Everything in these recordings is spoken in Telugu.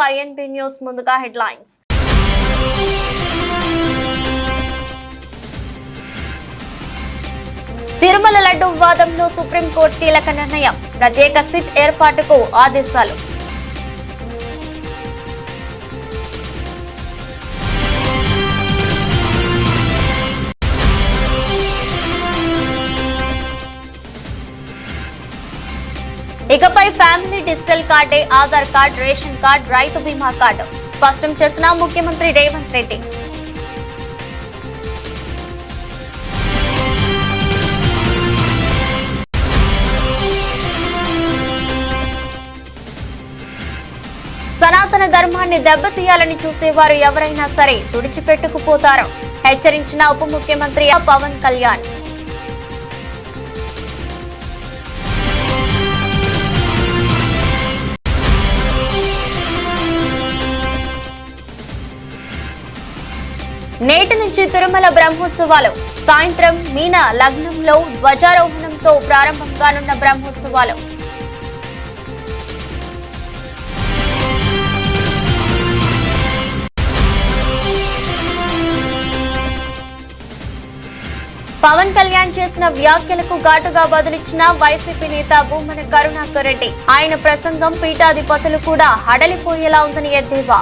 INB న్యూస్ ముందుగా హెడ్లైన్స్. తిరుమల లడ్డు వివాదంలో సుప్రీంకోర్టు కీలక నిర్ణయం. ప్రత్యేక సిట్ ఏర్పాటుకు ఆదేశాలు. ఇకపై ఫ్యామిలీ డిజిటల్ కార్డే ఆధార్ కార్డ్, రేషన్ కార్డ్, రైతు బీమా కార్డు స్పష్టం చేసిన ముఖ్యమంత్రి రేవంత్ రెడ్డి. సనాతన ధర్మాన్ని దెబ్బతీయాలని చూసేవారు ఎవరైనా సరే తుడిచిపెట్టుకుపోతారు హెచ్చరించిన ఉప ముఖ్యమంత్రి పవన్ కళ్యాణ్. నేటి నుంచి తిరుమల బ్రహ్మోత్సవాలు. సాయంత్రం మీన లగ్నంలో ధ్వజారోహణంతో ప్రారంభం కానున్న బ్రహ్మోత్సవాలు. పవన్ కళ్యాణ్ చేసిన వ్యాఖ్యలకు ఘాటుగా బదులిచ్చిన వైసీపీ నేత భూమన కరుణాకర్ రెడ్డి. ఆయన ప్రసంగం పీఠాధిపతులు కూడా హడలిపోయేలా ఉందని ఎద్దేవా.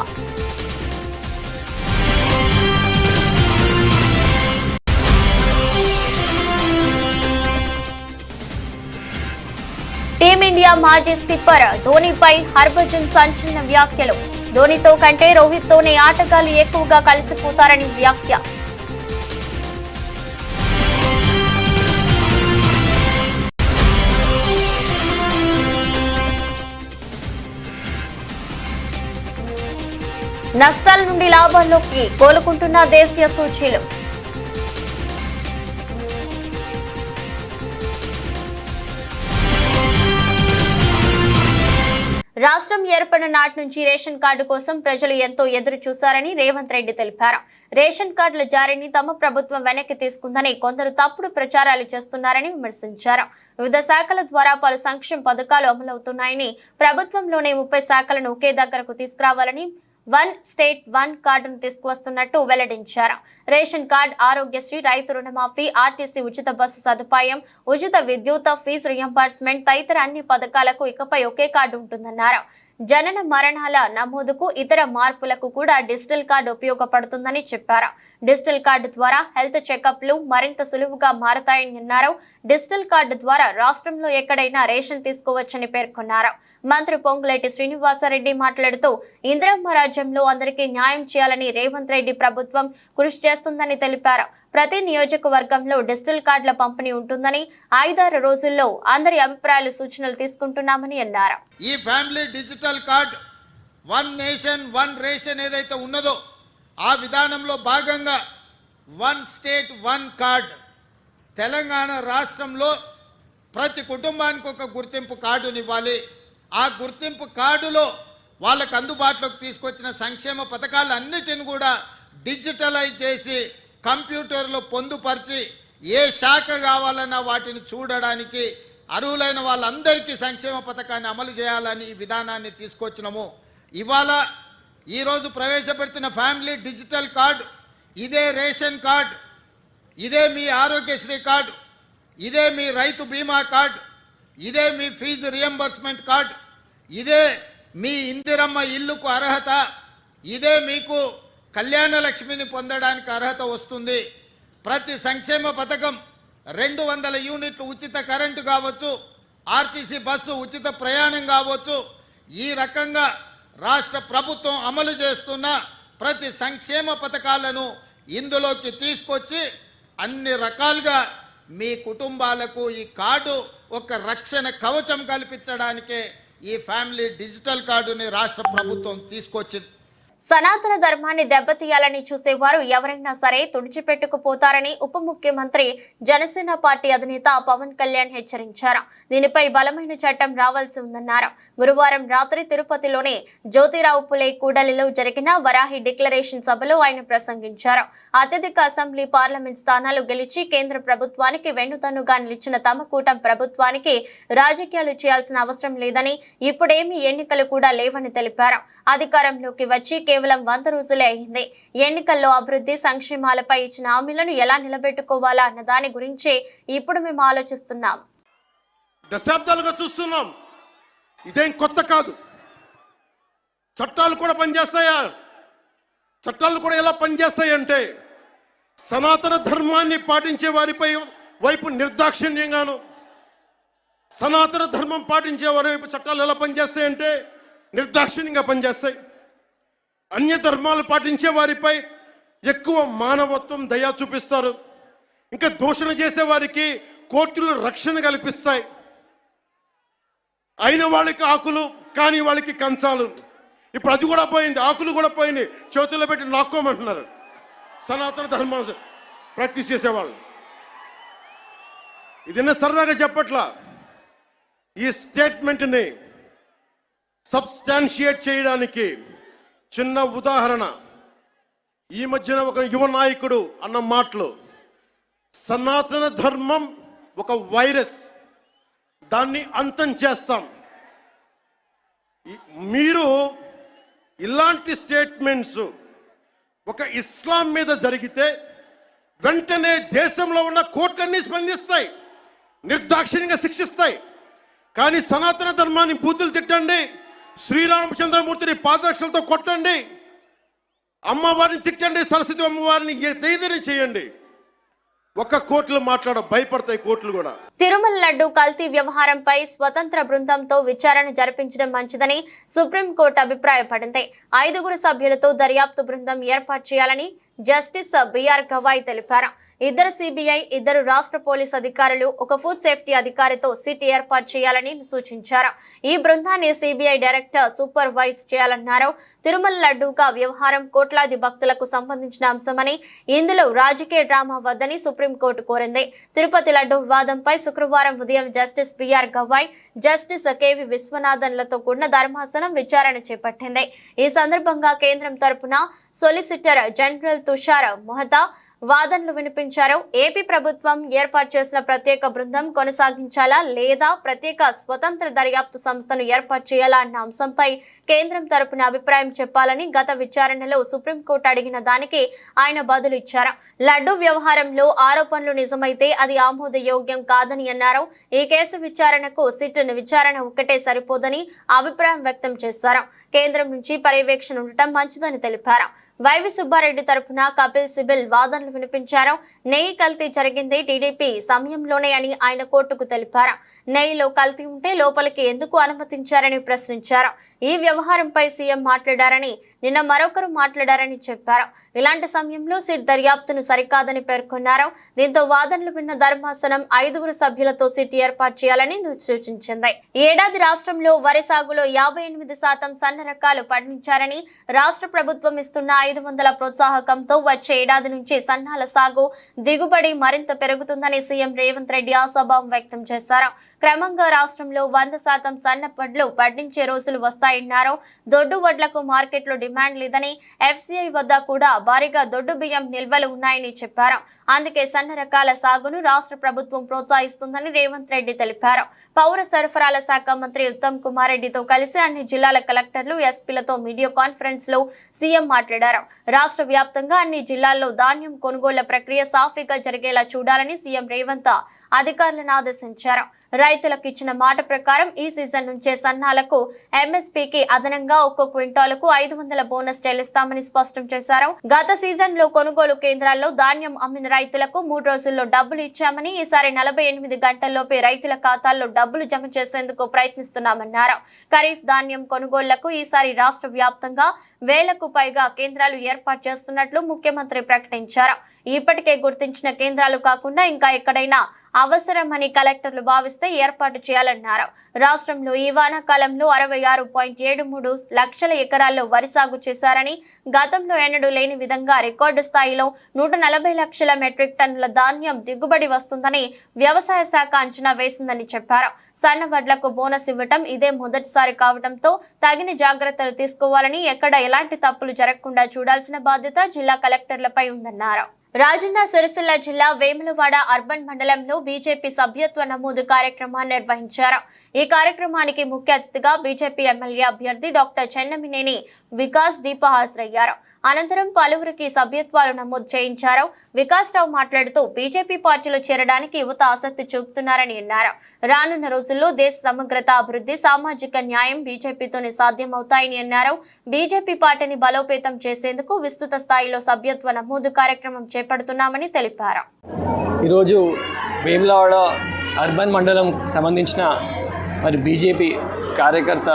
టీమిండియా మాజీ స్కిప్పర్ ధోనీపై హర్భజన్ సంచలన వ్యాఖ్యలు. ధోనీతో కంటే రోహిత్ తోనే ఆటగాళ్లు ఎక్కువగా కలిసిపోతారని వ్యాఖ్య. నష్టాల నుండి లాభాల్లోకి కోలుకుంటున్న దేశీయ సూచీలు. రాష్ట్రం ఏర్పడిన నాటి నుంచి రేషన్ కార్డు కోసం ప్రజలు ఎంతో ఎదురు చూశారని రేవంత్ రెడ్డి తెలిపారు. రేషన్ కార్డుల జారీని తమ ప్రభుత్వం వెనక్కి తీసుకుందని కొందరు తప్పుడు ప్రచారాలు చేస్తున్నారని విమర్శించారు. వివిధ శాఖల ద్వారా పలు సంక్షేమ పథకాలు అమలవుతున్నాయని, ప్రభుత్వంలోనే 30 శాఖలను ఒకే దగ్గరకు తీసుకురావాలని వన్ స్టేట్ వన్ కార్డును తీసుకువస్తున్నట్టు వెల్లడించారు. రేషన్ కార్డ్, ఆరోగ్యశ్రీ, రైతు రుణమాఫీ, ఆర్టీసీ ఉచిత బస్సు సదుపాయం, ఉచిత విద్యుత్, ఫీజు రియంబర్స్మెంట్ తదితర అన్ని పథకాలకు ఇకపై ఒకే కార్డు ఉంటుందన్నారు. జనన మరణాల నమోదుకు, ఇతర మార్పులకు కూడా డిజిటల్ కార్డు ఉపయోగపడుతుందని చెప్పారు. డిజిటల్ కార్డు ద్వారా హెల్త్ చెకప్లు మరింత సులువుగా మారతాయని అన్నారు. డిజిటల్ కార్డు ద్వారా రాష్ట్రంలో ఎక్కడైనా రేషన్ తీసుకోవచ్చని పేర్కొన్నారు. మంత్రి పొంగులేటి శ్రీనివాసరెడ్డి మాట్లాడుతూ, ఇందిరమ్మ రాజ్యంలో అందరికీ న్యాయం చేయాలని రేవంత్ రెడ్డి ప్రభుత్వం కృషి చేస్తుందని తెలిపారు. ప్రతి నియోజకవర్గంలో డిజిటల్ కార్డుల పంపిణీ ఉంటుందని, 5-6 రోజుల్లో అందరి అభిప్రాయాలు, సూచనలు తీసుకుంటున్నామని అన్నారు. ఈ family digital card, one nation one ration ఏదైతే ఉన్నదో ఆ విధానంలో భాగంగా one state one card, Telangana రాష్ట్రంలో ప్రతి కుటుంబానికి ఒక గుర్తింపు కార్డునివ్వాలి. ఆ గుర్తింపు కార్డులో వాళ్ళకు అందుబాటులోకి తీసుకొచ్చిన సంక్షేమ పథకాలన్నిటిని కూడా డిజిటలైజ్ చేసి కంప్యూటర్లో పొందుపరిచి ఏ శాఖ కావాలన్నా వాటిని చూడడానికి అర్హులైన వాళ్ళందరికీ సంక్షేమ పథకాన్ని అమలు చేయాలని ఈ విధానాన్ని తీసుకొచ్చినాము. ఇవాళ ఈరోజు ప్రవేశపెడుతున్న ఫ్యామిలీ డిజిటల్ కార్డు, ఇదే రేషన్ కార్డు, ఇదే మీ ఆరోగ్యశ్రీ కార్డు, ఇదే మీ రైతు బీమా కార్డు, ఇదే మీ ఫీజు రియంబర్స్మెంట్ కార్డు, ఇదే మీ ఇందిరమ్మ ఇల్లుకు అర్హత, ఇదే మీకు కళ్యాణ లక్ష్మిని పొందడానికి అర్హత వస్తుంది. ప్రతి సంక్షేమ పథకం 200 యూనిట్లు ఉచిత కరెంటు కావచ్చు, ఆర్టీసీ బస్సు ఉచిత ప్రయాణం కావచ్చు, ఈ రకంగా రాష్ట్ర ప్రభుత్వం అమలు చేస్తున్న ప్రతి సంక్షేమ పథకాలను ఇందులోకి తీసుకొచ్చి అన్ని రకాలుగా మీ కుటుంబాలకు ఈ కార్డు ఒక రక్షణ కవచం కల్పించడానికే ఈ ఫ్యామిలీ డిజిటల్ కార్డుని రాష్ట్ర ప్రభుత్వం తీసుకొచ్చింది. సనాతన ధర్మాన్ని దెబ్బతీయాలని చూసేవారు ఎవరైనా సరే తుడిచిపెట్టుకుపోతారని ఉప ముఖ్యమంత్రి జనసేన పార్టీ అధినేత పవన్ కళ్యాణ్ హెచ్చరించారు. దీనిపై బలమైన చట్టం రావాల్సి ఉందన్నారు. గురువారం రాత్రి తిరుపతిలోని జ్యోతిరావు పులే కూడలిలో జరిగిన వరాహి డిక్లరేషన్ సభలో ఆయన ప్రసంగించారు. అత్యధిక అసెంబ్లీ పార్లమెంట్ స్థానాలు గెలిచి కేంద్ర ప్రభుత్వానికి వెన్నుదన్నుగా నిలిచిన తమ కూటమి ప్రభుత్వానికి రాజకీయాలు చేయాల్సిన అవసరం లేదని, ఇప్పుడేమీ ఎన్నికలు కూడా లేవని తెలిపారు. అధికారంలోకి వచ్చి కేవలం 100 రోజులే అయింది. ఎన్నికల్లో అభివృద్ధి సంక్షేమాలపై ఇచ్చిన హామీలను ఎలా నిలబెట్టుకోవాలా అన్న దాని గురించి ఇప్పుడు మేము ఆలోచిస్తున్నాం. దశాబ్దాలుగా చూస్తున్నాం. ఇదేం కొత్త కాదు. చట్టాలు కూడా పనిచేస్తాయా? చట్టాలు కూడా ఎలా పనిచేస్తాయంటే సనాతన ధర్మాన్ని పాటించే వారిపై వైపు నిర్దాక్షిణ్యంగాను, సనాతన ధర్మం పాటించే వారి వైపు చట్టాలు ఎలా పనిచేస్తాయంటే నిర్దాక్షిణ్యంగా పనిచేస్తాయి. అన్య ధర్మాలు పాటించే వారిపై ఎక్కువ మానవత్వం, దయ చూపిస్తారు. ఇంకా దూషణ చేసే వారికి కోర్టులు రక్షణ కల్పిస్తాయి. అయిన వాళ్ళకి ఆకులు, కాని వాళ్ళకి కంచాలు. ఇప్పుడు అది కూడా పోయింది, ఆకులు కూడా పోయింది. చేతుల్లో పెట్టి నాక్కోమంటున్నారు సనాతన ధర్మాన్ని ప్రాక్టీస్ చేసేవాళ్ళు. ఇదన్నా సరదాగా చెప్పట్లా. ఈ స్టేట్మెంట్ని సబ్స్టాన్షియేట్ చేయడానికి చిన్న ఉదాహరణ. ఈ మధ్యన ఒక యువ నాయకుడు అన్న మాటలు, సనాతన ధర్మం ఒక వైరస్, దాన్ని అంతం చేస్తాం. మీరు ఇలాంటి స్టేట్మెంట్స్ ఒక ఇస్లాం మీద జరిగితే వెంటనే దేశంలో ఉన్న కోర్టులన్నీ స్పందిస్తాయి, నిర్దాక్షిణ్యంగా శిక్షిస్తాయి. కానీ సనాతన ధర్మాన్ని బూతులు తిట్టండి, శ్రీరామచంద్రమూర్తిని పాదరక్షలతో కొట్టండి, అమ్మవారిని తిట్టండి, సరస్వతి అమ్మవారిని ధైర్యం చేయండి, ఒక్క కోర్టులు భయపడతాయి కోర్టులు కూడా. తిరుమల లడ్డు కల్తీ వ్యవహారంపై స్వతంత్ర బృందంతో విచారణ జరిపించడం మంచిదని సుప్రీంకోర్టు అభిప్రాయపడింది. 5 సభ్యులతో దర్యాప్తు బృందం ఏర్పాటు చేయాలని జస్టిస్ బిఆర్ గవాయ్ తెలిపారు. 2 సిబిఐ, 2 రాష్ట్ర పోలీస్ అధికారులు, 1 ఫుడ్ సేఫ్టీ అధికారితో సిట్ ఏర్పాటు చేయాలని సూచించారు. ఈ బృందాన్ని సిబిఐ డైరెక్టర్ సూపర్వైజ్ చేయాలన్నారు. తిరుమల లడ్డూగా వ్యవహారం కోట్లాది భక్తులకు సంబంధించిన అంశమని, ఇందులో రాజకీయ డ్రామా వద్దని సుప్రీంకోర్టు కోరింది. తిరుపతి లడ్డు వివాదంపై శుక్రవారం ఉదయం justice BR Gavai, justice KV విశ్వనాథన్లతో కూడిన ధర్మాసనం విచారణ చేపట్టింది. ఈ సందర్భంగా కేంద్రం తరపున సొలిసిటర్ జనరల్ తుషార్ మొహతా వాదనలు వినిపించారు. ఏపీ ప్రభుత్వం ఏర్పాటు చేసిన ప్రత్యేక బృందం కొనసాగించాలా లేదా ప్రత్యేక స్వతంత్ర దర్యాప్తు సంస్థను ఏర్పాటు చేయాలా అన్న అంశంపై కేంద్రం తరపున అభిప్రాయం చెప్పాలని గత విచారణలో సుప్రీంకోర్టు అడిగిన దానికి ఆయన బదులు ఇచ్చారు. లడ్డు వ్యవహారంలో ఆరోపణలు నిజమైతే అది ఆమోదయోగ్యం కాదని అన్నారు. ఈ కేసు విచారణకు సిట్ విచారణ ఒక్కటే సరిపోదని అభిప్రాయం వ్యక్తం చేశారు. కేంద్రం నుంచి పర్యవేక్షణ ఉండటం మంచిదని తెలిపారు. వైవి సుబ్బారెడ్డి తరపున కపిల్ సిబిల్ వాదనలు వినిపించారు. నెయ్యి కల్తీ జరిగింది టీడీపీ సమయంలోనే అని ఆయన కోర్టుకు తెలిపారు. నెయ్యిలో కల్తీ ఉంటే లోపలికి ఎందుకు అనుమతించారని ప్రశ్నించారు. ఈ వ్యవహారంపై సీఎం మాట్లాడారని, నిన్న మరొకరు మాట్లాడారని చెప్పారు. ఇలాంటి సమయంలో సిట్ దర్యాప్తును సరికాదని పేర్కొన్నారు. దీంతో వాదనలు విన్న ధర్మాసనం 5 సభ్యులతో సిట్ ఏర్పాటు చేయాలని సూచించింది. ఈ ఏడాది రాష్ట్రంలో వరి సాగులో 58% సన్న రకాలు పండించారని, రాష్ట్ర ప్రభుత్వం ఇస్తున్న 500 ప్రోత్సాహకంతో వచ్చే ఏడాది నుంచి సన్నాల సాగు దిగుబడి మరింత పెరుగుతుందని సీఎం రేవంత్ రెడ్డి ఆశాభావం వ్యక్తం చేశారు. క్రమంగా రాష్ట్రంలో 100% సన్న వడ్లు పండించే రోజులు వస్తాయన్నారు. దొడ్డు వడ్లకు మార్కెట్లో డిమాండ్ లేదని, ఎఫ్సిఐ వద్ద కూడా భారీగా దొడ్డు బియ్యం నిల్వలు ఉన్నాయని చెప్పారు. అందుకే సన్న రకాల సాగును రాష్ట్ర ప్రభుత్వం ప్రోత్సహిస్తుందని రేవంత్ రెడ్డి తెలిపారు. పౌర సరఫరాల శాఖ మంత్రి ఉత్తమ్ కుమార్ రెడ్డితో కలిసి అన్ని జిల్లాల కలెక్టర్లు, ఎస్పీలతో వీడియో కాన్ఫరెన్స్ లో సీఎం మాట్లాడారు. రాష్ట్ర వ్యాప్తంగా అన్ని జిల్లాల్లో ధాన్యం కొనుగోళ్ల ప్రక్రియ సాఫీగా జరిగేలా చూడాలని సీఎం రేవంత్ అధికారులను ఆదేశించారు. రైతులకు ఇచ్చిన మాట ప్రకారం ఈ సీజన్ నుంచే సన్నాలకు ఎంఎస్పీకి అదనంగా ఒక్కో క్వింటాలకు 500 బోనస్ చెల్లిస్తామని స్పష్టం చేశారు. గత సీజన్ లో కొనుగోలు కేంద్రాల్లో ధాన్యం అమ్మిన రైతులకు 3 రోజుల్లో డబ్బులు ఇచ్చామని, ఈసారి 48 గంటల్లోపే రైతుల ఖాతాల్లో డబ్బులు జమ చేసేందుకు ప్రయత్నిస్తున్నామన్నారు. ఖరీఫ్ ధాన్యం కొనుగోళ్లకు ఈసారి రాష్ట్ర వ్యాప్తంగా 1000కు పైగా కేంద్రాలు ఏర్పాటు చేస్తున్నట్లు ముఖ్యమంత్రి ప్రకటించారు. ఇప్పటికే గుర్తించిన కేంద్రాలు కాకుండా ఇంకా ఎక్కడైనా అవసరమని కలెక్టర్లు భావిస్తే ఏర్పాటు చేయాలన్నారు. రాష్ట్రంలో ఈ వానాకాలంలో 66.73 లక్షల ఎకరాల్లో వరి సాగు చేశారని, గతంలో ఎన్నడూ లేని విధంగా రికార్డు స్థాయిలో 140 లక్షల మెట్రిక్ టన్నుల ధాన్యం దిగుబడి వస్తుందని వ్యవసాయ శాఖ అంచనా వేసిందని చెప్పారు. సన్న వడ్లకు బోనస్ ఇవ్వటం ఇదే మొదటిసారి కావడంతో తగిన జాగ్రత్తలు తీసుకోవాలని, ఎక్కడ ఎలాంటి తప్పులు జరగకుండా చూడాల్సిన బాధ్యత జిల్లా కలెక్టర్లపై ఉందన్నారు. రాజన్న సిరిసిల్ల జిల్లా వేములవాడ అర్బన్ మండలంలో బీజేపీ సభ్యత్వ నమోదు కార్యక్రమాన్ని నిర్వహించారు. ఈ కార్యక్రమానికి ముఖ్య అతిథిగా బీజేపీ ఎమ్మెల్యే అభ్యర్థి డాక్టర్ చెన్నమినేని వికాస్ దీప హాజరయ్యారు. అనంతరం పలువురికి సభ్యత్వాలు నమోదు చేయించారు. వికాస్ రావు మాట్లాడుతూ బీజేపీ పార్టీలో చేరడానికి యువత ఆసక్తి చూపుతున్నారని అన్నారు. రానున్న రోజుల్లో దేశ సమగ్రత, అభివృద్ధి, సామాజిక న్యాయం బీజేపీతోనే సాధ్యమవుతాయని అన్నారు. బీజేపీ పార్టీని బలోపేతం చేసేందుకు విస్తృత స్థాయిలో సభ్యత్వ నమోదు కార్యక్రమం చేపడుతున్నామని తెలిపారు. ఈరోజు వేములవాడ అర్బన్ మండలం సంబంధించిన బీజేపీ కార్యకర్త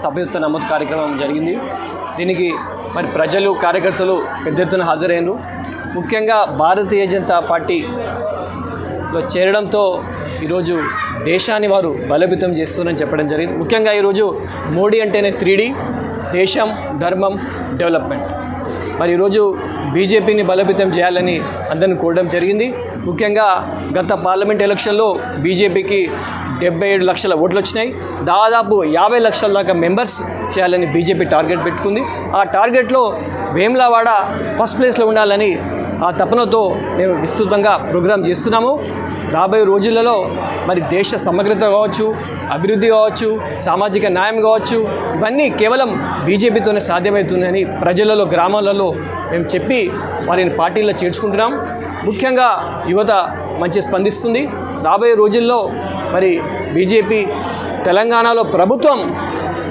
సభ్యత్వ నమోదు కార్యక్రమం జరిగింది. దీనికి ప్రజలు, కార్యకర్తలు పెద్ద ఎత్తున హాజరైనరు. ముఖ్యంగా భారతీయ జనతా పార్టీలో చేరడంతో ఈరోజు దేశాన్ని వారు బలోపేతం చేస్తున్నారని చెప్పడం జరిగింది. ముఖ్యంగా ఈరోజు మోడీ అంటేనే 3D, దేశం, ధర్మం, డెవలప్మెంట్. ఈరోజు బీజేపీని బలోపేతం చేయాలని అందరిని కోరడం జరిగింది. ముఖ్యంగా గత పార్లమెంట్ ఎలక్షన్లో బీజేపీకి 77 లక్షల ఓట్లు వచ్చినాయి. దాదాపు 50 లక్షల దాకా మెంబర్స్ చేయాలని బీజేపీ టార్గెట్ పెట్టుకుంది. ఆ టార్గెట్లో వేములవాడ ఫస్ట్ ప్లేస్లో ఉండాలని ఆ తపనతో మేము విస్తృతంగా ప్రోగ్రాం చేస్తున్నాము. రాబోయే రోజులలో దేశ సమగ్రత కావచ్చు, అభివృద్ధి కావచ్చు, సామాజిక న్యాయం కావచ్చు, ఇవన్నీ కేవలం బీజేపీతోనే సాధ్యమవుతున్నాయని ప్రజలలో, గ్రామాలలో మేము చెప్పి వారిని పార్టీలో చేర్చుకుంటున్నాం. ముఖ్యంగా యువత మంచి స్పందిస్తుంది. రాబోయే రోజుల్లో బీజేపీ తెలంగాణలో ప్రభుత్వం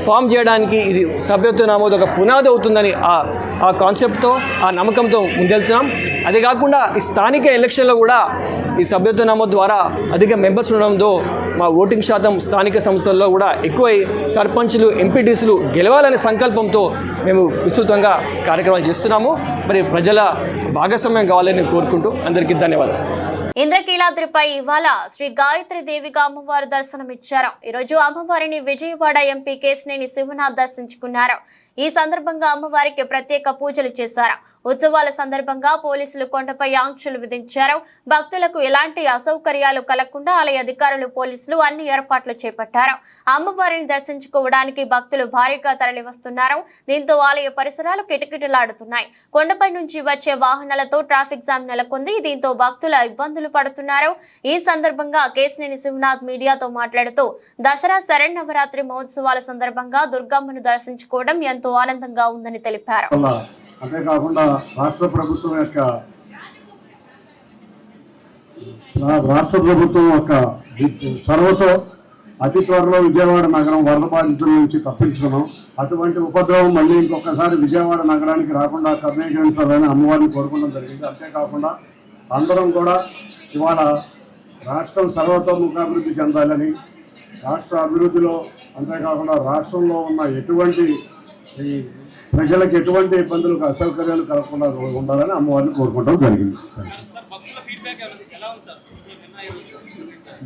ఫామ్ చేయడానికి ఇది సభ్యత్వ నమోదు ఒక పునాది అవుతుందని ఆ కాన్సెప్ట్తో, ఆ నమ్మకంతో ముందెళ్తున్నాం. అదే కాకుండా ఈ స్థానిక ఎలక్షన్లో కూడా ఈ సభ్యత్వ నమోదు ద్వారా అధిక మెంబర్స్ ఉండడంతో మా ఓటింగ్ శాతం స్థానిక సంస్థల్లో కూడా ఎక్కువై సర్పంచ్లు, ఎంపీటీసీలు గెలవాలనే సంకల్పంతో మేము విస్తృతంగా కార్యక్రమాలు చేస్తున్నాము. ప్రజల భాగస్వామ్యం కావాలని కోరుకుంటూ అందరికీ ధన్యవాదాలు. ఇంద్రకీలాద్రిపై ఇవాళ శ్రీ గాయత్రి దేవిగా అమ్మవారు దర్శనమిచ్చారు. ఈరోజు అమ్మవారిని విజయవాడ ఎంపీ కేశినేని శివనాథ్ దర్శించుకున్నారు. ఈ సందర్భంగా అమ్మవారికి ప్రత్యేక పూజలు చేశారు. ఉత్సవాల సందర్భంగా పోలీసులు కొండపై ఆంక్షలు విధించారు. భక్తులకు ఎలాంటి అసౌకర్యాలు కలగకుండా ఆలయ అధికారులు, పోలీసులు అన్ని ఏర్పాట్లు చేపట్టారు. అమ్మవారిని దర్శించుకోవడానికి భక్తులు భారీగా తరలివస్తున్నారు. దీంతో ఆలయ పరిసరాలు కిటకిటలాడుతున్నాయి. కొండపై నుంచి వచ్చే వాహనాలతో ట్రాఫిక్ జామ్ నెలకొంది. దీంతో భక్తుల ఇబ్బందులు పడుతున్నారు. ఈ సందర్భంగా కేశినేని శివనాథ్ మీడియాతో మాట్లాడుతూ దసరా శరన్నవరాత్రి మహోత్సవాల సందర్భంగా దుర్గమ్మను దర్శించుకోవడం ఎంతో ఆనందంగా ఉందని తెలిపారు. అంతేకాకుండా రాష్ట్ర ప్రభుత్వం యొక్క చొరవతో అతి త్వరలో విజయవాడ నగరం వరద బాధితుల నుంచి తప్పించుకున్నాం. అటువంటి ఉపద్రవం మళ్ళీ ఇంకొకసారి విజయవాడ నగరానికి రాకుండా కర్ణీకరించాలని అమ్మవారిని కోరుకోవడం జరిగింది. అంతేకాకుండా అందరం కూడా ఇవాళ రాష్ట్రం సర్వతోముఖాభివృద్ధి చెందాలని, రాష్ట్ర అభివృద్ధిలో అంతేకాకుండా రాష్ట్రంలో ఉన్న ఎటువంటి ప్రజలకు ఎటువంటి ఇబ్బందులు, అసౌకర్యాలు కలగకుండా ఉండాలని అమ్మవారిని కోరుకోవడం జరిగింది.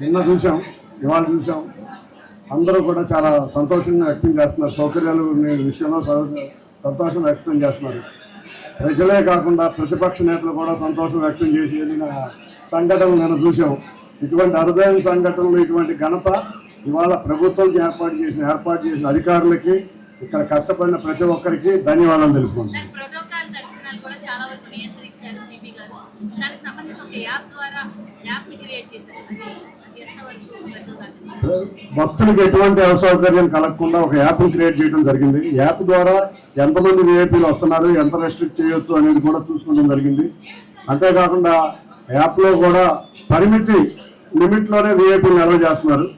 నిన్న చూసాం, ఇవాళ చూసాం, అందరూ కూడా చాలా సంతోషంగా వ్యక్తం చేస్తున్నారు. సౌకర్యాలు విషయంలో సంతోషం వ్యక్తం చేస్తున్నారు. ప్రజలే కాకుండా ప్రతిపక్ష నేతలు కూడా సంతోషం వ్యక్తం చేసి వెళ్ళిన సంఘటనలు నేను చూసాం. ఇటువంటి అరుదైన సంఘటనలు, ఇటువంటి ఘనత ఇవాళ ప్రభుత్వం ఏర్పాటు చేసిన అధికారులకి, ఇక్కడ కష్టపడిన ప్రతి ఒక్కరికి ధన్యవాదాలు తెలుపుకుంటున్నాను. భక్తులకు ఎటువంటి అసౌకర్యం కలగకుండా ఒక యాప్ని క్రియేట్ చేయడం జరిగింది. యాప్ ద్వారా ఎంతమంది విఐపీలు వస్తున్నారు, ఎంత రెస్ట్రిక్ట్ చేయొచ్చు అనేది కూడా చూసుకోవడం జరిగింది. అంతేకాకుండా యాప్లో కూడా లిమిట్లోనే విఐపీలు అలౌ చేస్తున్నారు.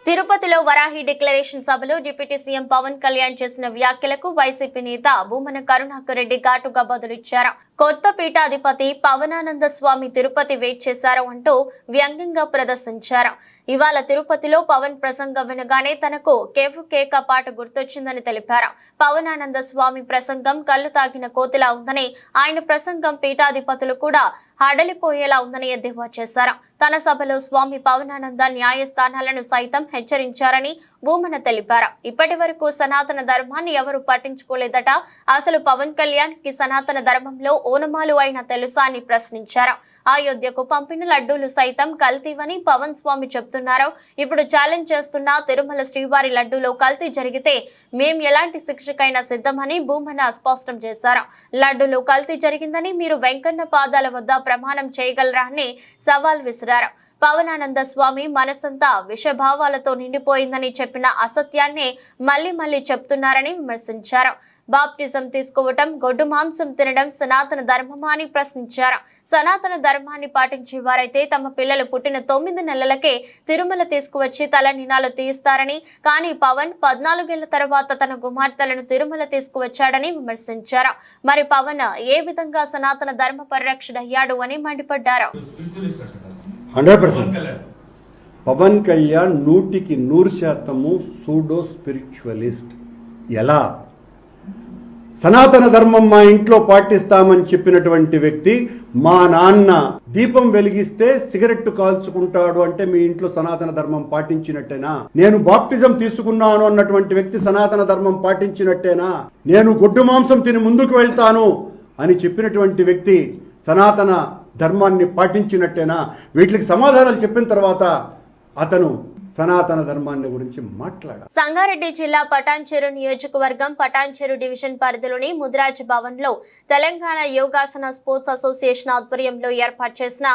తిరుపతిలో వరాహి డిక్లరేషన్ సభలో డిప్యూటీ సీఎం పవన్ కళ్యాణ్ చేసిన వ్యాఖ్యలకు వైసీపీ నేత భూమన కరుణాకర్ రెడ్డి ఘాటుగా బదులిచ్చారు. కొత్త పీఠాధిపతి పవనానంద స్వామి తిరుపతి వెయిట్ చేశారు అంటూ వ్యంగ్యంగా ప్రదర్శించారు. ఇవాళ తిరుపతిలో పవన్ ప్రసంగం వినగానే తనకు కేఫ్ కేక పాట గుర్తొచ్చిందని తెలిపారు. పవనానంద స్వామి ప్రసంగం కళ్ళు తాగిన కోతిలా ఉందని, ఆయన ప్రసంగం పీఠాధిపతులు కూడా హడలిపోయేలా ఉందని ఎద్దేవా చేశారు. తన సభలో స్వామి పవనానంద న్యాయస్థానాలను సైతం హెచ్చరించారని భూమన తెలిపారు. ఇప్పటి వరకు సనాతన ధర్మాన్ని ఎవరు పట్టించుకోలేదట. అసలు పవన్ కళ్యాణ్ కి సనాతన ధర్మంలో ఓనమాలు అయినా తెలుసా అని ప్రశ్నించారు. అయోధ్యకు పంపిన లడ్డూలు సైతం కల్తీవని పవన్ స్వామి చెప్తున్నారు. ఇప్పుడు ఛాలెంజ్ చేస్తున్న తిరుమల శ్రీవారి లడ్డూలో కల్తీ జరిగితే మేం ఎలాంటి శిక్షకైనా సిద్ధమని భూమన స్పష్టం చేశారు. లడ్డూలో కల్తీ జరిగిందని మీరు వెంకన్న పాదాల వద్ద ప్రమాణం చేయగలరా అని సవాల్ విసిరారు. పవనానంద స్వామి మనసంతా విషభావాలతో నిండిపోయిందని చెప్పిన అసత్యాన్ని మళ్లీ చెప్తున్నారని విమర్శించారు. బాప్టిజం తీసుకోవటం, గొడ్డు మాంసం తినడం సనాతన ధర్మమా అని ప్రశ్నించారు. సనాతన ధర్మాన్ని పాటించే వారైతే తమ పిల్లలు పుట్టిన 9 నెలలకే తిరుమల తీసుకువచ్చి తలనినాలు తీయిస్తారని, కానీ పవన్ 14 ఏళ్ల తర్వాత తన కుమార్తెలను తిరుమల తీసుకువచ్చాడని విమర్శించారు. మరి పవన్ ఏ విధంగా సనాతన ధర్మ పరిరక్షణ అయ్యాడు అని మండిపడ్డారు. 100% పవన్ కళ్యాణ్ 100% సూడో స్పిరిచువలిస్ట్. ఎలా? సనాతన ధర్మం మా ఇంట్లో పాటిస్తామని చెప్పినటువంటి వ్యక్తి మా నాన్న దీపం వెలిగిస్తే సిగరెట్ కాల్చుకుంటాడు అంటే మీ ఇంట్లో సనాతన ధర్మం పాటించినట్టేనా? నేను బాప్టిజం తీసుకున్నాను అన్నటువంటి వ్యక్తి సనాతన ధర్మం పాటించినట్టేనా? నేను గొడ్డు మాంసం తిని ముందుకు వెళ్తాను అని చెప్పినటువంటి వ్యక్తి సనాతన ధర్మాన్ని పాటించినట్టేనా? వీటికి సమాధానాలు చెప్పిన తర్వాత అతను సనాతన ధర్మాన్ని గురించి మాట్లాడారు. సంగారెడ్డి జిల్లా పటాన్చెరు నియోజకవర్గం పటాన్చెరు డివిజన్ పరిధిలోని ముదిరాజ్ భవన్ లో తెలంగాణ యోగాసన స్పోర్ట్స్ అసోసియేషన్ ఆధ్వర్యంలో ఏర్పాటు చేసిన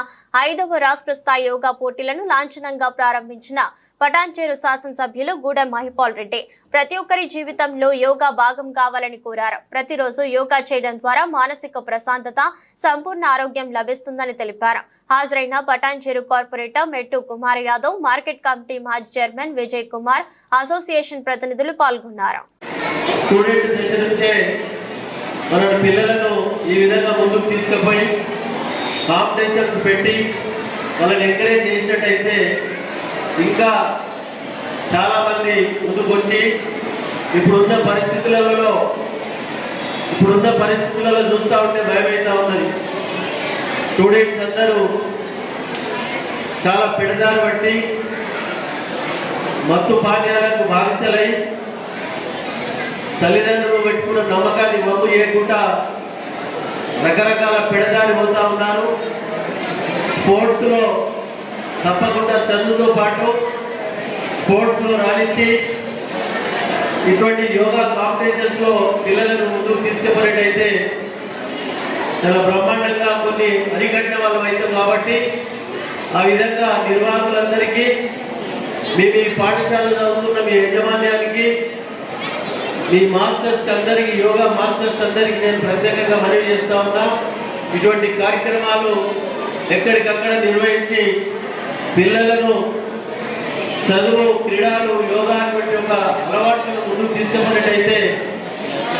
5వ రాష్ట్ర స్థాయి యోగా పోటీలను లాంఛనంగా ప్రారంభించిన పటాన్చెరు శాసనసభ్యులు గూడెం మహిపాల్ రెడ్డి ప్రతి ఒక్కరి జీవితంలో యోగా భాగం కావాలని కోరారు. ప్రతిరోజు యోగా చేయడం ద్వారా మానసిక ప్రశాంతత, సంపూర్ణ ఆరోగ్యం లభిస్తుందని తెలిపారు. హాజరైన పటాన్చెరు కార్పొరేటర్ మెట్టు కుమార్ యాదవ్, మార్కెట్ కమిటీ మాజీ చైర్మన్ విజయ్ కుమార్, అసోసియేషన్ ప్రతినిధులు పాల్గొన్నారు. పిల్లలను ఈ విధంగా ముందుకు తీసుకుపోయి కాంపిటీషన్స్ పెట్టి వాళ్ళని ఎంకరేజ్ చేసినట్టయితే ఇంకా చాలా మంది ముందుకు వచ్చి ఇప్పుడున్న పరిస్థితులలో చూస్తూ ఉంటే భయమైతా ఉన్నది. స్టూడెంట్స్ అందరూ చాలా పెడదారి బట్టి మత్తు పానీయాలకు బానిసలై తల్లిదండ్రులు పెట్టుకున్న నమ్మకాన్ని వమ్ము చేయకుండా రకరకాల పెడదారి పోతా ఉన్నారు. స్పోర్ట్స్లో తప్పకుండా చదువుతో పాటు స్పోర్ట్స్లో రాణించి ఇటువంటి యోగా కాంపిటీషన్స్లో పిల్లలను ముందుకు తీసుకుపోయినట్టయితే చాలా బ్రహ్మాండంగా కొన్ని అరికట్టిన వాళ్ళు అవుతాం. కాబట్టి ఆ విధంగా నిర్వాహకులందరికీ మీ పాఠశాలలో చదువుతున్న మీ యాజమాన్యానికి, మీ మాస్టర్స్ అందరికీ, యోగా మాస్టర్స్ అందరికీ నేను ప్రత్యేకంగా మనవి చేస్తా ఉన్నా. ఇటువంటి కార్యక్రమాలు ఎక్కడికక్కడ నిర్వహించి పిల్లలను చదువు, క్రీడలు, యోగా వంటి ఒక అలవాట్లను ముందుకు తీసుకున్నట్టయితే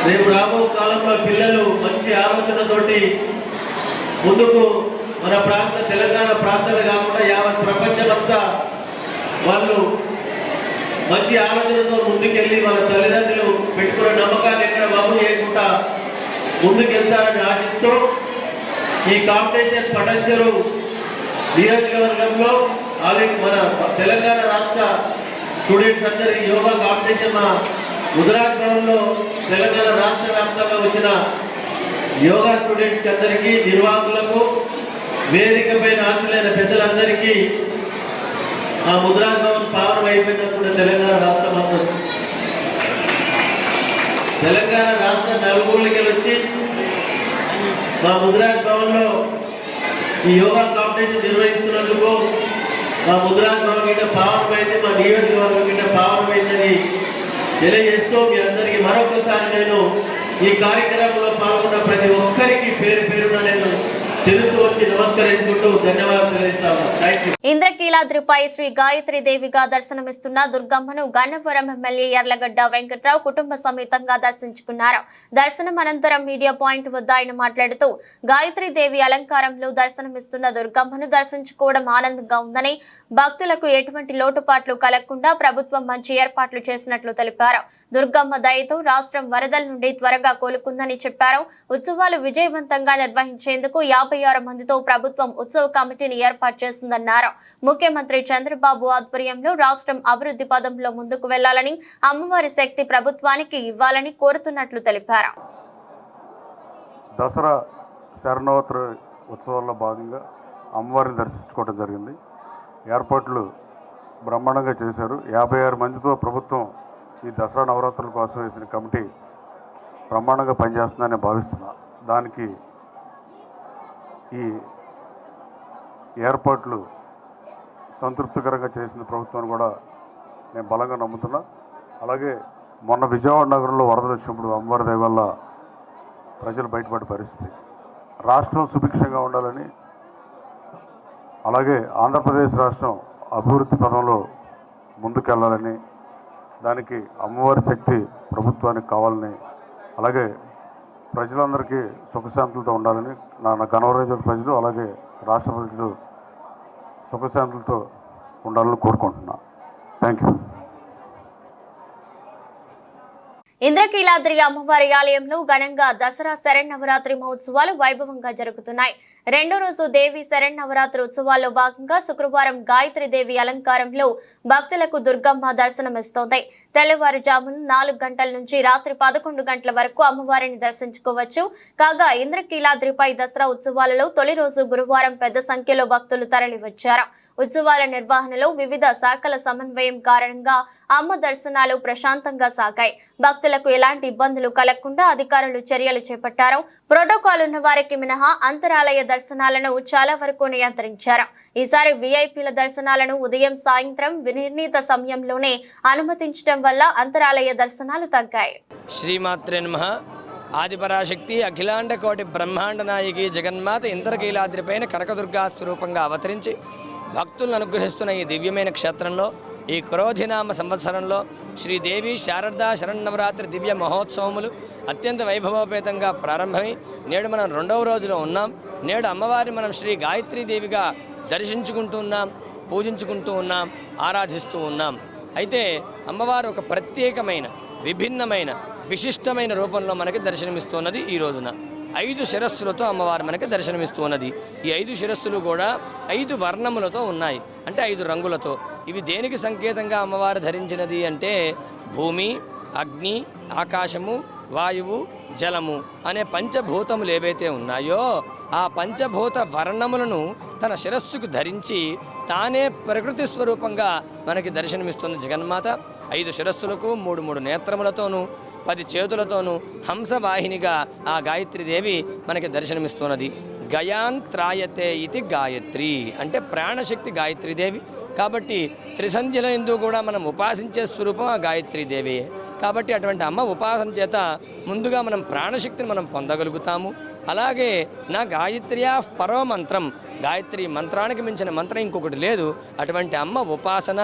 రేపు రాబో కాలంలో పిల్లలు మంచి ఆలోచనతోటి ముందుకు మన తెలంగాణ ప్రాంతాలు కాకుండా యావత్ ప్రపంచమంతా వాళ్ళు మంచి ఆలోచనతో ముందుకెళ్ళి వాళ్ళ తల్లిదండ్రులు పెట్టుకున్న నమ్మకాన్ని ఎక్కడ బాబు చేయకుండా ముందుకెళ్తారని ఆశిస్తూ ఈ కాంపిటీషన్ పటాన్చెరు నియోజకవర్గంలో ఆల్రెడీ మన తెలంగాణ రాష్ట్ర స్టూడెంట్స్ అందరికీ యోగా కాంపిటీషన్ మన ముదిరాజ్ భవన్లో తెలంగాణ రాష్ట్ర వ్యాప్తంగా వచ్చిన యోగా స్టూడెంట్స్కి అందరికీ, నిర్వాహకులకు, వేదిక పైన ఆశలైన పెద్దలందరికీ ఆ ముదిరాజ్ భవన్ పావనం అయిపోయినప్పుడు తెలంగాణ రాష్ట్రం అంతా తెలంగాణ రాష్ట్ర నలుగురికి వచ్చి మా ముదిరాజ్ భవన్లో ఈ యోగా కాంపిటీషన్ నిర్వహిస్తున్నందుకు మా ముదిరాజ్ భవన్ గిట్ట పావనమైంది, మా నియోజకవర్గం గిట్ట పావనమైందని తెలియజేస్తూ మీ అందరికీ మరొకసారి నేను ఈ కార్యక్రమంలో పాల్గొన్న ప్రతి ఒక్కరికి పేరు పేరున నేను తెలుసు వచ్చి నమస్కరించుకుంటూ ధన్యవాదాలు తెలియజేస్తాను. ఇంద్రకీలాద్రిపై శ్రీ గాయత్రి దేవిగా దర్శనమిస్తున్న దుర్గమ్మను గన్నవరం ఎమ్మెల్యే యార్లగడ్డ వెంకట్రావు కుటుంబ సమేతంగా దర్శించుకున్నారు. దర్శనం అనంతరం మీడియా పాయింట్ వద్ద ఆయన మాట్లాడుతూ గాయత్రి దేవి అలంకారంలో దర్శనమిస్తున్న దుర్గమ్మను దర్శించుకోవడం ఆనందంగా ఉందని, భక్తులకు ఎటువంటి లోటుపాట్లు కలగకుండా ప్రభుత్వం మంచి ఏర్పాట్లు చేసినట్లు తెలిపారు. దుర్గమ్మ దయతో రాష్ట్రం వరదల నుండి త్వరగా కోలుకుందని చెప్పారు. ఉత్సవాలు విజయవంతంగా నిర్వహించేందుకు 56 మంది నిధులతో ప్రభుత్వం ఉత్సవ కమిటీని ఏర్పాటు చేసిందన్నారు. ముఖ్యమంత్రి చంద్రబాబు ఆధ్వర్యంలో రాష్ట్రం అభివృద్ధి పదంలో ముందుకు వెళ్లాలని, అమ్మవారి శక్తి ప్రభుత్వానికి ఇవ్వాలని కోరుతున్నట్లు తెలిపారు. దసరా శరణవరాత్రి ఉత్సవాల్లో భాగంగా అమ్మవారిని దర్శించుకోవడం జరిగింది. ఏర్పాట్లు బ్రహ్మాండంగా చేశారు. 56 మందితో ప్రభుత్వం ఈ దసరా నవరాత్రుల కోసం వేసిన కమిటీ బ్రహ్మాండంగా పనిచేస్తుందని భావిస్తున్నా. దానికి ఈ ఏర్పాట్లు సంతృప్తికరంగా చేసిన ప్రభుత్వాన్ని కూడా నేను బలంగా నమ్ముతున్నా. అలాగే మొన్న విజయవాడ నగరంలో వరదలు వచ్చినప్పుడు అమ్మవారి దయ వల్ల ప్రజలు బయటపడే పరిస్థితి, రాష్ట్రం సుభిక్షంగా ఉండాలని, అలాగే ఆంధ్రప్రదేశ్ రాష్ట్రం అభివృద్ధి పదంలో ముందుకెళ్లాలని, దానికి అమ్మవారి శక్తి ప్రభుత్వానికి కావాలని, అలాగే ప్రజలందరికీ సుఖశాంతులతో ఉండాలని, నా గణవరాజు ప్రజలు అలాగే రాష్ట్ర ప్రజలు సుఖశాంతులతో ఉండాలని కోరుకుంటున్నా. Thank you. ఇంద్రకీలాద్రి అమ్మవారి ఆలయంలో ఘనంగా దసరా శరన్నవరాత్రి మహోత్సవాలు వైభవంగా జరుగుతున్నాయి. రెండో రోజు దేవి శరన్నవరాత్రి ఉత్సవాల్లో భాగంగా శుక్రవారం గాయత్రి దేవి అలంకారంలో భక్తులకు దుర్గమ్మ దర్శనమిస్తోంది. తెల్లవారుజామున 4 గంటల నుంచి రాత్రి 11 గంటల వరకు అమ్మవారిని దర్శించుకోవచ్చు. కాగా ఇంద్రకీలాద్రిపై దసరా ఉత్సవాలలో తొలి రోజు గురువారం పెద్ద సంఖ్యలో భక్తులు తరలివచ్చారు. ఉత్సవాల నిర్వహణలో వివిధ శాఖల సమన్వయం కారణంగా అమ్మ దర్శనాలు ప్రశాంతంగా సాగాయి. భక్తులకు ఎలాంటి ఇబ్బందులు కలగకుండా అధికారులు చర్యలు చేపట్టారు. ప్రోటోకాల్ ఉన్న వారికి మినహా అంతరాలయ దర్శనాలను చాలా వరకు నియంత్రించారు. ఈసారి వీఐపీల దర్శనాలను ఉదయం సాయంత్రం నిర్ణీత సమయంలోనే అనుమతించడం వల్ల అంతరాలయ దర్శనాలు తగ్గాయి. శ్రీమాత్రే నమః. ఆదిపరాశక్తి అఖిలాండ కోటి బ్రహ్మాండ నాయకి జగన్మాత ఇంద్రకీలాద్రిపైన కనకదుర్గా స్వరూపంగా అవతరించి భక్తులను అనుగ్రహిస్తున్న ఈ దివ్యమైన క్షేత్రంలో ఈ క్రోధినామ సంవత్సరంలో శ్రీదేవి శారదా శరన్నవరాత్రి దివ్య మహోత్సవములు అత్యంత వైభవోపేతంగా ప్రారంభమై నేడు మనం 2వ రోజులో ఉన్నాం. నేడు అమ్మవారిని మనం శ్రీ గాయత్రీదేవిగా దర్శించుకుంటూ ఉన్నాం, పూజించుకుంటూ ఉన్నాం, ఆరాధిస్తూ ఉన్నాం. అయితే అమ్మవారు ఒక ప్రత్యేకమైన విభిన్నమైన విశిష్టమైన రూపంలో మనకి దర్శనమిస్తున్నది. ఈ రోజున 5 శిరస్సులతో అమ్మవారు మనకి దర్శనమిస్తున్నది. ఈ 5 శిరస్సులు కూడా 5 వర్ణములతో ఉన్నాయి, అంటే 5 రంగులతో. ఇవి దేనికి సంకేతంగా అమ్మవారు ధరించినది అంటే భూమి, అగ్ని, ఆకాశము, వాయువు, జలము అనే పంచభూతములు ఏవైతే ఉన్నాయో ఆ పంచభూత వర్ణములను తన శిరస్సుకు ధరించి తానే ప్రకృతి స్వరూపంగా మనకి దర్శనమిస్తున్న జగన్మాత 5 శిరస్సులకు 3 నేత్రములతోనూ 10 చేతులతోనూ హంసవాహినిగా ఆ గాయత్రీదేవి మనకి దర్శనమిస్తున్నది. గయాంత్రాయతే ఇది గాయత్రి అంటే ప్రాణశక్తి గాయత్రీదేవి. కాబట్టి త్రిసంధ్యల యందు కూడా మనం ఉపాసించే స్వరూపం ఆ గాయత్రీదేవి. కాబట్టి అటువంటి అమ్మ ఉపాసన చేత ముందుగా మనం ప్రాణశక్తిని మనం పొందగలుగుతాము. అలాగే నా గాయత్ర్యా పరో మంత్రం, గాయత్రి మంత్రానికి మించిన మంత్రం ఇంకొకటి లేదు. అటువంటి అమ్మ ఉపాసన,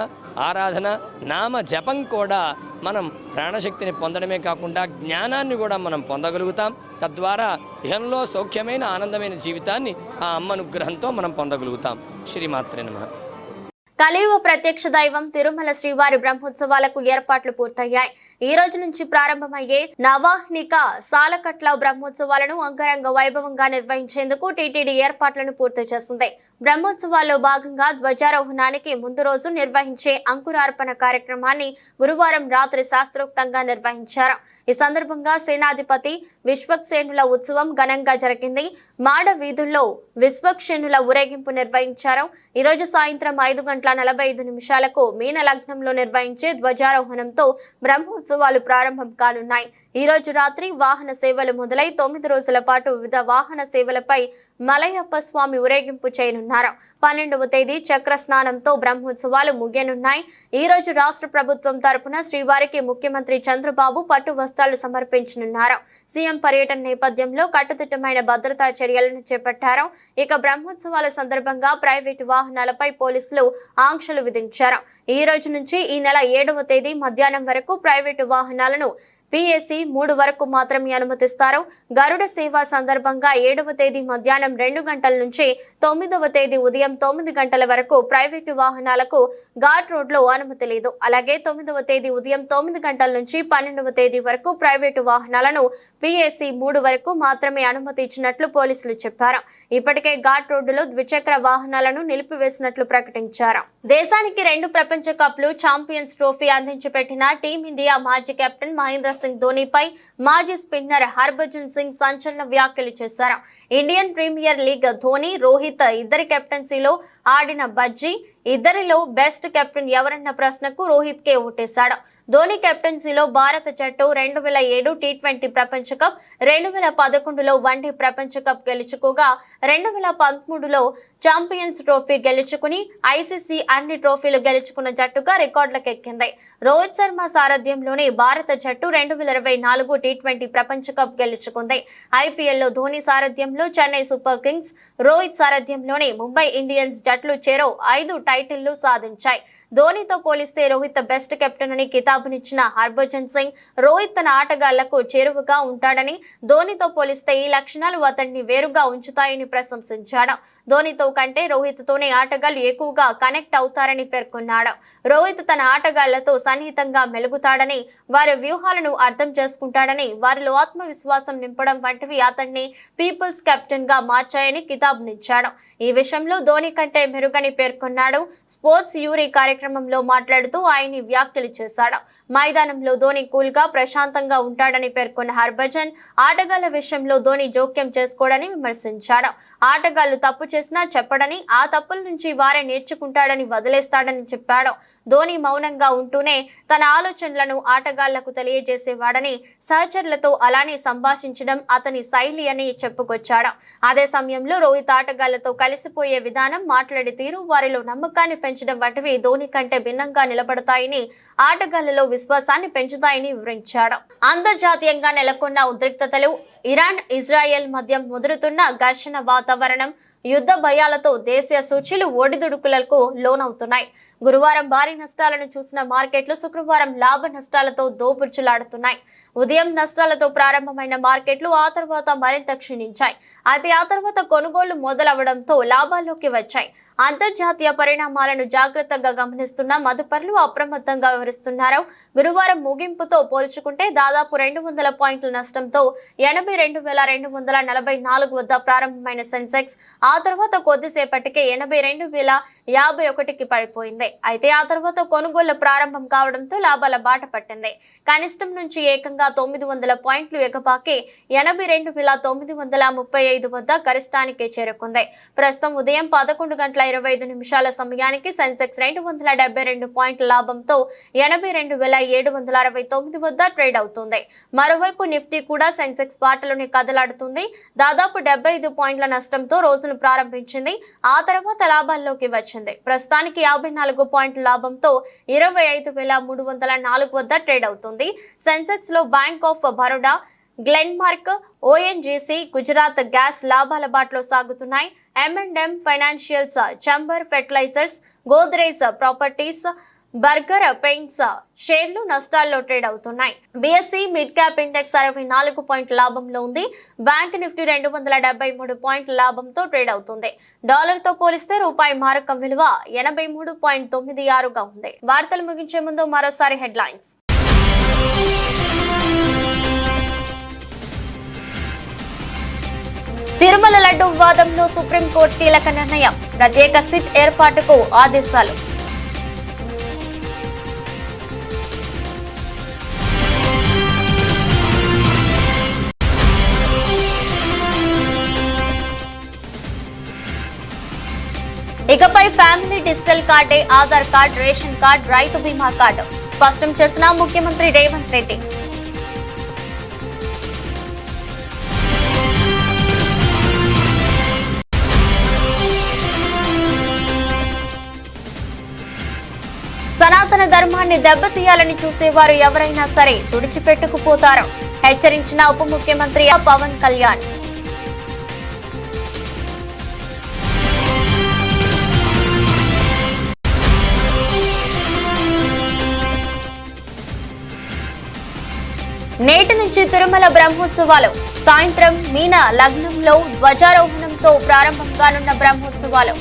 ఆరాధన, నామ జపం కూడా మనం ప్రాణశక్తిని పొందడమే కాకుండా జ్ఞానాన్ని కూడా మనం పొందగలుగుతాం. తద్వారా ఇహంలో సౌఖ్యమైన ఆనందమైన జీవితాన్ని ఆ అమ్మ అనుగ్రహంతో మనం పొందగలుగుతాం. శ్రీమాత్రే నమః. కలియుగ ప్రత్యక్ష దైవం తిరుమల శ్రీవారి బ్రహ్మోత్సవాలకు ఏర్పాట్లు పూర్తయ్యాయి. ఈ రోజు నుంచి ప్రారంభమయ్యే నవాహ్నిక సాలకట్ల బ్రహ్మోత్సవాలను అంగరంగ వైభవంగా నిర్వహించేందుకు టీటీడీ ఏర్పాట్లను పూర్తి చేసింది. బ్రహ్మోత్సవాల్లో భాగంగా ధ్వజారోహణానికి ముందు రోజు నిర్వహించే అంకురార్పణ కార్యక్రమాన్ని గురువారం రాత్రి శాస్త్రోక్తంగా నిర్వహించారు. ఈ సందర్భంగా సేనాధిపతి విశ్వక్సేనుల ఉత్సవం ఘనంగా జరిగింది. మాడ వీధుల్లో విశ్వక్సేనుల ఊరేగింపు నిర్వహించారు. ఈ రోజు సాయంత్రం 5:45 మీన లగ్నంలో నిర్వహించే ధ్వజారోహణంతో బ్రహ్మోత్సవాలు ప్రారంభం కానున్నాయి. ఈ రోజు రాత్రి వాహన సేవలు మొదలై 9 రోజుల పాటు వివిధ వాహన సేవలపై మలయప్ప స్వామి ఊరేగింపు చేయనున్నారు. 12వ తేదీ చక్ర స్నానంతో బ్రహ్మోత్సవాలు ముగియనున్నాయి. ఈ రోజు రాష్ట్ర ప్రభుత్వం తరపున శ్రీవారికి ముఖ్యమంత్రి చంద్రబాబు పట్టు వస్త్రాలు సమర్పించనున్నారు. సీఎం పర్యటన నేపథ్యంలో కట్టుదిట్టమైన భద్రతా చర్యలను చేపట్టారు. ఇక బ్రహ్మోత్సవాల సందర్భంగా ప్రైవేటు వాహనాలపై పోలీసులు ఆంక్షలు విధించారు. ఈ రోజు నుంచి ఈ నెల 7వ తేదీ మధ్యాహ్నం వరకు ప్రైవేటు వాహనాలను PSC 3 వరకు మాత్రమే అనుమతిస్తారు. గరుడ సేవ సందర్భంగా 7వ తేదీ మధ్యాహ్నం 2 గంటల నుంచి 9వ తేదీ ఉదయం 9 గంటల వరకు ప్రైవేటు వాహనాలకు ఘాట్ రోడ్లో అనుమతి లేదు. అలాగే 9వ తేదీ ఉదయం 9 గంటల నుంచి 12వ తేదీ వరకు ప్రైవేటు వాహనాలను PSC 3 వరకు మాత్రమే అనుమతి ఇచ్చినట్లు పోలీసులు చెప్పారు. ఇప్పటికే ఘాట్ రోడ్డులో ద్విచక్ర వాహనాలను నిలిపివేసినట్లు ప్రకటించారు. దేశానికి 2 ప్రపంచ కప్లు ఛాంపియన్స్ ట్రోఫీ అందించి పెట్టిన టీమిండియా మాజీ కెప్టెన్ మహేంద్ర సింగ్ ధోనీపై మాజీ స్పిన్నర్ హర్భజన్ సింగ్ సంచలన వ్యాఖ్యలు చేశారు. Indian Premier League Dhoni, Rohit ఇద్దరి కెప్టెన్సీలో ఆడిన బజ్జీ ఇద్దరిలో బెస్ట్ కెప్టెన్ ఎవరన్న ప్రశ్నకు రోహిత్ కే ఓటేశాడు. ధోని కెప్టెన్సీలో భారత జట్టు 2007 టీ20 ప్రపంచ కప్, 2011లో వన్డే ప్రపంచ కప్ గెలుచుకోగా 2013లో ఛాంపియన్స్ ట్రోఫీ గెలుచుకుని ICC అన్ని ట్రోఫీలు గెలుచుకున్న జట్టుగా రికార్డులకెక్కింది. రోహిత్ శర్మ సారథ్యంలోని భారత జట్టు 2024 టీ20 ప్రపంచ కప్ గెలుచుకుంది. IPLలో ధోని సారథ్యంలో చెన్నై సూపర్ కింగ్స్, రోహిత్ సారథ్యంలోని ముంబై ఇండియన్స్ జట్లు చెరో 5 టైటిల్లు సాధించాయి. ధోనితో పోలిస్తే రోహిత్ బెస్ట్ కెప్టెన్ అని కితాబునిచ్చిన హర్భజన్ సింగ్ రోహిత్ తన ఆటగాళ్లకు చేరువగా ఉంటాడని, ధోనితో పోలిస్తే ఈ లక్షణాలు అతన్ని వేరుగా ఉంచుతాయని ప్రశంసించాడు. ధోనితో కంటే రోహిత్ తోనే ఆటగాళ్లు ఎక్కువగా కనెక్ట్ అవుతారని పేర్కొన్నాడు. రోహిత్ తన ఆటగాళ్లతో సన్నిహితంగా మెలుగుతాడని, వారి వ్యూహాలను అర్థం చేసుకుంటాడని, వారిలో ఆత్మవిశ్వాసం నింపడం వంటివి అతన్ని పీపుల్స్ కెప్టెన్ గా మార్చాయని కితాబునిచ్చాడు. ఈ విషయంలో ధోని కంటే మెరుగని పేర్కొన్నాడు. స్పోర్ట్స్ యూరీ కార్యక్రమంలో మాట్లాడుతూ ఆయన వ్యాఖ్యలు చేశాడు. మైదానంలో ధోని కూల్ గా ప్రశాంతంగా ఉంటాడని పేర్కొన్న హర్భజన్ ఆటగాళ్ల విషయంలో ధోని జోక్యం చేసుకోవడని విమర్శించాడు. ఆటగాళ్లు తప్పు చేసినా చెప్పడని, ఆ తప్పుల నుంచి వారే నేర్చుకుంటాడని వదిలేస్తాడని చెప్పాడు. ధోని మౌనంగా ఉంటూనే తన ఆలోచనలను ఆటగాళ్లకు తెలియజేసేవాడని, సహచరులతో అలానే సంభాషించడం అతని శైలి అని చెప్పుకొచ్చాడు. అదే సమయంలో రోహిత్ ఆటగాళ్లతో కలిసిపోయే విధానం, మాట్లాడే తీరు వారిలో నమ్మకాన్ని పెంచడం వంటివి ధోని కంటే భిన్నంగా నిలబడతాయని, ఆటగాళ్లలో విశ్వాసాన్ని పెంచుతాయని వివరించాడు. అంతర్జాతీయంగా నెలకొన్న ఉద్రిక్తతలు, ఇరాన్ ఇజ్రాయెల్ మధ్య ముదురుతున్న ఘర్షణ వాతావరణం, యుద్ధ భయాలతో దేశీయ సూచీలు ఒడిదుడుకులకు లోనవుతున్నాయి. గురువారం భారీ నష్టాలను చూసిన మార్కెట్లు శుక్రవారం లాభ నష్టాలతో దోబుర్చులాడుతున్నాయి. ఉదయం నష్టాలతో ప్రారంభమైన మార్కెట్లు ఆ తర్వాత మరింత క్షీణించాయి. అయితే ఆ తర్వాత కొనుగోళ్లు మొదలవడంతో లాభాల్లోకి వచ్చాయి. అంతర్జాతీయ పరిణామాలను జాగ్రత్తగా గమనిస్తున్న మదుపర్లు అప్రమత్తంగా వ్యవహరిస్తున్నారు. గురువారం ముగింపుతో పోల్చుకుంటే దాదాపు 200 పాయింట్ల నష్టంతో 82,244 వద్ద ప్రారంభమైన సెన్సెక్స్ ఆ తర్వాత కొద్దిసేపటికే 82,051కి పడిపోయింది. అయితే ఆ తర్వాత కొనుగోళ్ల ప్రారంభం కావడంతో లాభాల బాట పట్టింది. కనిష్టం నుంచి ఏకంగా 900 పాయింట్లు ఎగబాకి 82,935 వద్ద గరిష్టానికి చేరుకుంది. ప్రస్తుతం ఉదయం 11:25 సమయానికి సెన్సెక్స్ 272 పాయింట్ల లాభంతో 82,769 వద్ద ట్రేడ్ అవుతుంది. మరోవైపు నిఫ్టీ కూడా సెన్సెక్స్ బాటలోనే కదలాడుతుంది. దాదాపు 75 పాయింట్ల నష్టంతో రోజును ప్రారంభించింది. ఆ తర్వాత లాభాల్లోకి వచ్చింది. ప్రస్తుతానికి 54 పాయింట్ల లాభంతో 25,304 వద్ద ట్రేడ్ అవుతుంది. సెన్సెక్స్ లో bank of Baroda, Glenmark, ONGC, Gujarat gas లాభాల బాటలో సాగుతున్నాయి. M&M financials, Chambal fertilizers, Godrej properties, Berger paints షేర్లు నష్టాల్లో ట్రేడ్ అవుతున్నాయి. BSE మిడ్ క్యాప్ ఇండెక్స్ 64 పాయింట్ల లాభంలో ఉంది. బ్యాంక్ నిఫ్టీ 273 పాయింట్ల లాభంతో ట్రేడ్ అవుతుంది. డాలర్ తో పోలిస్తే రూపాయి మారకం విలువ 83.96గా ఉంది. వార్తలు ముగించే ముందు మరోసారి హెడ్లైన్స్. తిరుమల లడ్డు వివాదంలో సుప్రీంకోర్టు కీలక నిర్ణయం, ప్రత్యేక సిట్ ఏర్పాటుకు ఆదేశాలు. ఇకపై ఫ్యామిలీ డిజిటల్ కార్డే ఆధార్ కార్డ్, రేషన్ కార్డ్, రైతు బీమా కార్డు స్పష్టం చేసిన ముఖ్యమంత్రి రేవంత్ రెడ్డి. సనాతన ధర్మాన్ని దెబ్బతీయాలని చూసేవారు ఎవరైనా సరే తుడిచిపెట్టుకుపోతారు, హెచ్చరించిన ఉప ముఖ్యమంత్రి పవన్ కళ్యాణ్. నుంచి తిరుమల బ్రహ్మోత్సవాలు సాయంత్రం మీన లగ్నంలో ధ్వజారోహణంతో ప్రారంభం కానున్న బ్రహ్మోత్సవాలు.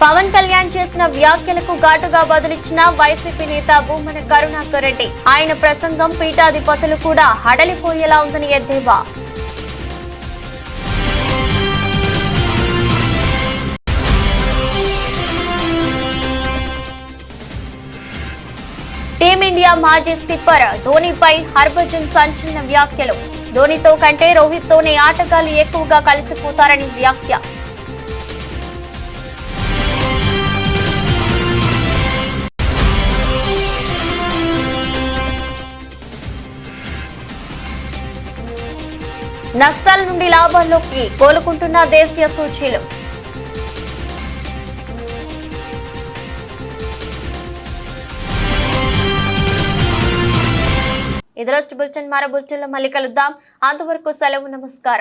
పవన్ కళ్యాణ్ చేసిన వ్యాఖ్యలకు ఘాటుగా బదులిచ్చిన వైసీపీ నేత భూమన కరుణాకర్ రెడ్డి. ఆయన ప్రసంగం పీఠాధిపతులు కూడా హడలిపోయేలా ఉందని ఎద్దేవా. టీమిండియా మాజీ స్కిప్పర్ ధోనీపై హర్భజన్ సంచలన వ్యాఖ్యలు. ధోనీతో కంటే రోహిత్తోనే ఆటగాళ్లు ఎక్కువగా కలిసిపోతారని వ్యాఖ్య. నష్టాల నుండి లాభాల్లోకి కోలుకుంటున్న దేశీయ సూచీలు. ఇది రోజు బులెటిన్. మరో బులెటిన్లో మళ్ళీ కలుద్దాం. అంతవరకు సెలవు. నమస్కారం.